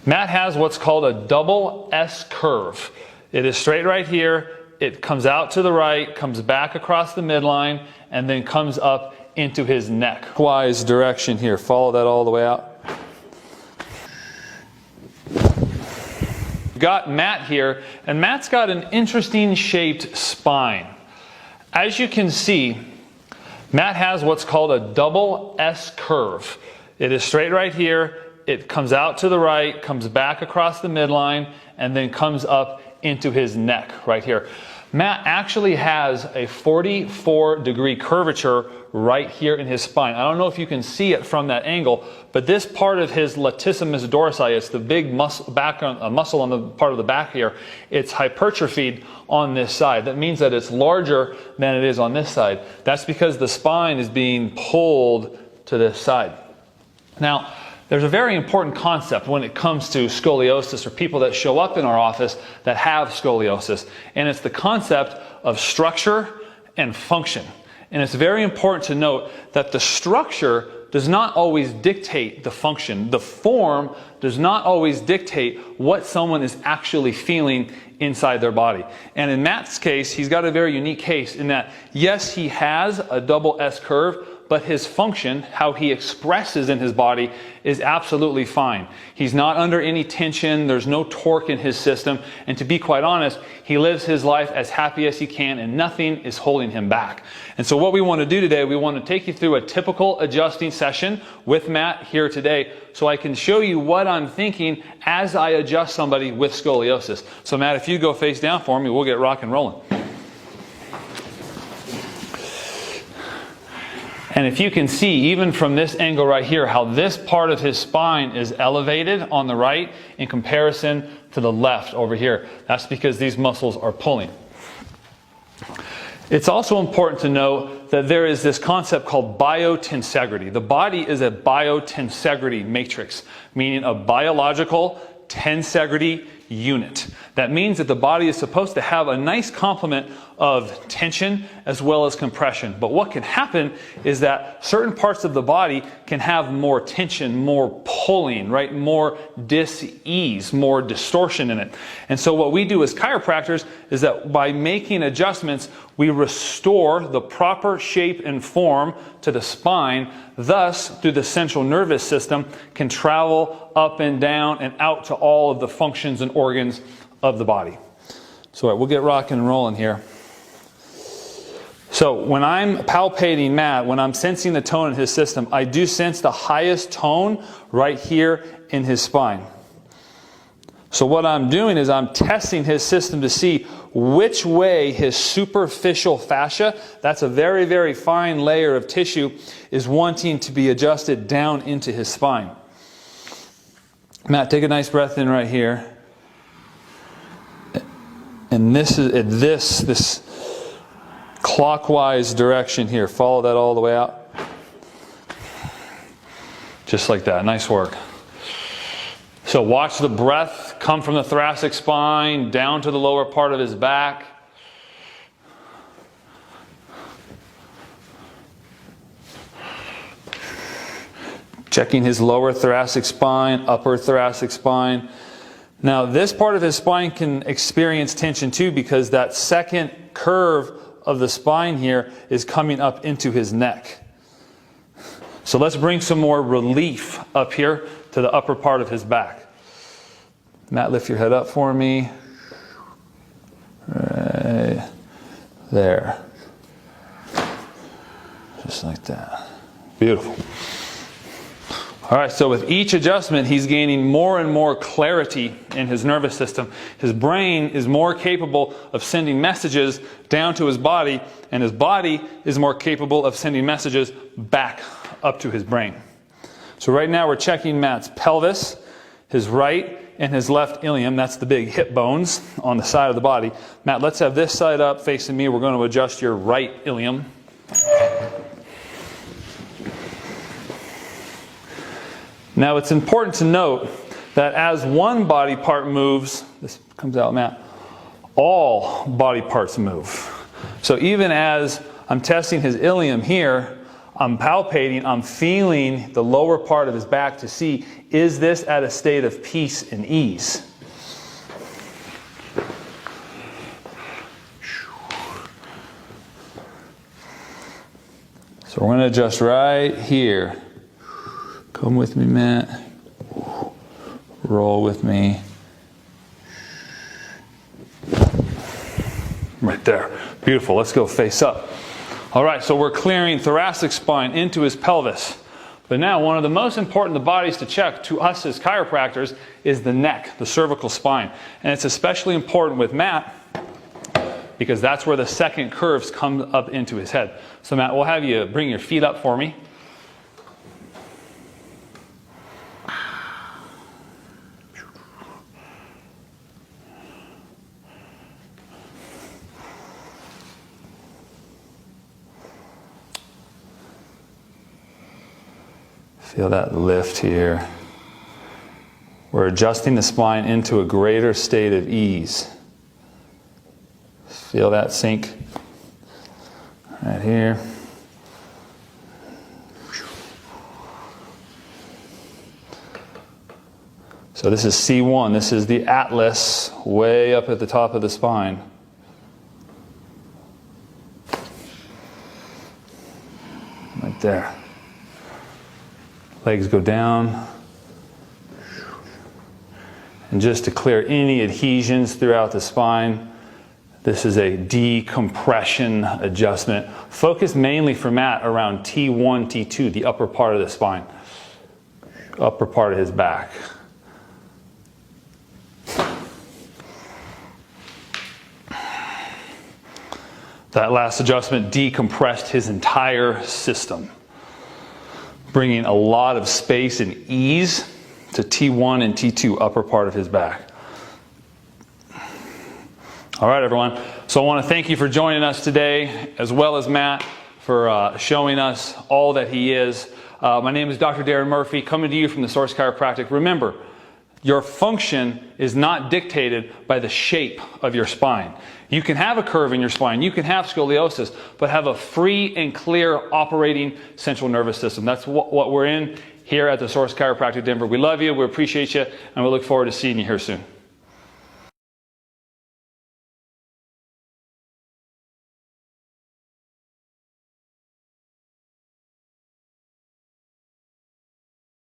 Matt has what's called a double S curve. It is straight right here. It comes out to the right, comes back across the midline, and then comes up into his neck. Wise direction here. Follow that all the way out. We've got Matt here, and Matt's got an interesting shaped spine. As you can see, Matt has what's called a double S curve. It is straight right here. It comes out to the right, comes back across the midline, and then comes up into his neck right here. Matt actually has a 44-degree curvature right here in his spine. I don't know if you can see it from that angle, but this part of his 𝐿𝐴𝐷𝑖sᥱ, it's the big muscle on the part of the back here, it's hypertrophied on this side. That means that it's larger than it is on this side. That's because the spine is being pulled to this side. Now, there's a very important concept when it comes to scoliosis, or people that show up in our office that have scoliosis, and it's the concept of structure and function. And it's very important to note that the structure does not always dictate the function. The form does not always dictate what someone is actually feeling inside their body. And in Matt's case, he's got a very unique case in that, yes, he has a double S curve, but his function, how he expresses in his body, is absolutely fine. He's not under any tension, there's no torque in his system, and to be quite honest, he lives his life as happy as he can, and nothing is holding him back. And so what we want to do today, we want to take you through a typical adjusting session with Matt here today, so I can show you what I'm thinking as I adjust somebody with scoliosis. So Matt, if you go face down for me, we'll get rock and rolling. And if you can see, even from this angle right here, how this part of his spine is elevated on the right in comparison to the left over here. That's because these muscles are pulling. It's also important to know that there is this concept called biotensegrity. The body is a biotensegrity matrix, meaning a biological tensegrity unit. That means that the body is supposed to have a nice complement of tension as well as compression. But what can happen is that certain parts of the body can have more tension, more pulling, right? More dis-ease, more distortion in it. And so what we do as chiropractors is that by making adjustments, we restore the proper shape and form to the spine, thus through the central nervous system can travel up and down and out to all of the functions and organs of the body. So we'll get rocking and rolling here. So when I'm palpating Matt, when I'm sensing the tone in his system, I do sense the highest tone right here in his spine. So what I'm doing is I'm testing his system to see which way his superficial fascia, that's a very, very fine layer of tissue, is wanting to be adjusted down into his spine. Matt, take a nice breath in right here. And this is this clockwise direction here. Follow that all the way out. Just like that. Nice work. So watch the breath come from the thoracic spine down to the lower part of his back. Checking his lower thoracic spine, upper thoracic spine. Now this part of his spine can experience tension too, because that second curve of the spine here is coming up into his neck. So let's bring some more relief up here to the upper part of his back. Matt, lift your head up for me. Right there. Just like that. Beautiful. All right, so with each adjustment, he's gaining more and more clarity in his nervous system. His brain is more capable of sending messages down to his body, and his body is more capable of sending messages back up to his brain. So right now we're checking Matt's pelvis, his right and his left ilium. That's the big hip bones on the side of the body. Matt, let's have this side up facing me. We're going to adjust your right ilium. Now it's important to note that as one body part moves, this comes out, Matt, all body parts move. So even as I'm testing his ilium here, I'm palpating, I'm feeling the lower part of his back to see, is this at a state of peace and ease? So we're going to adjust right here. Come with me, Matt. Roll with me. Right there. Beautiful. Let's go face up. All right, so we're clearing thoracic spine into his pelvis. But now one of the most important bodies to check to us as chiropractors is the neck, the cervical spine. And it's especially important with Matt because that's where the second curves come up into his head. So Matt, we'll have you bring your feet up for me. Feel that lift here. We're adjusting the spine into a greater state of ease. Feel that sink right here. So this is C1. This is the atlas way up at the top of the spine. Right there. Legs go down. And just to clear any adhesions throughout the spine, this is a decompression adjustment. Focus mainly for Matt around T1, T2, the upper part of the spine, upper part of his back. That last adjustment decompressed his entire system, bringing a lot of space and ease to T1 and T2, upper part of his back. All right, everyone. So I want to thank you for joining us today, as well as Matt for showing us all that he is. My name is Dr. Darren Murphy, coming to you from the Source Chiropractic. Remember, your function is not dictated by the shape of your spine. You can have a curve in your spine, you can have scoliosis, but have a free and clear operating central nervous system. That's what we're in here at the Source Chiropractic Denver. We love you, we appreciate you, and we look forward to seeing you here soon.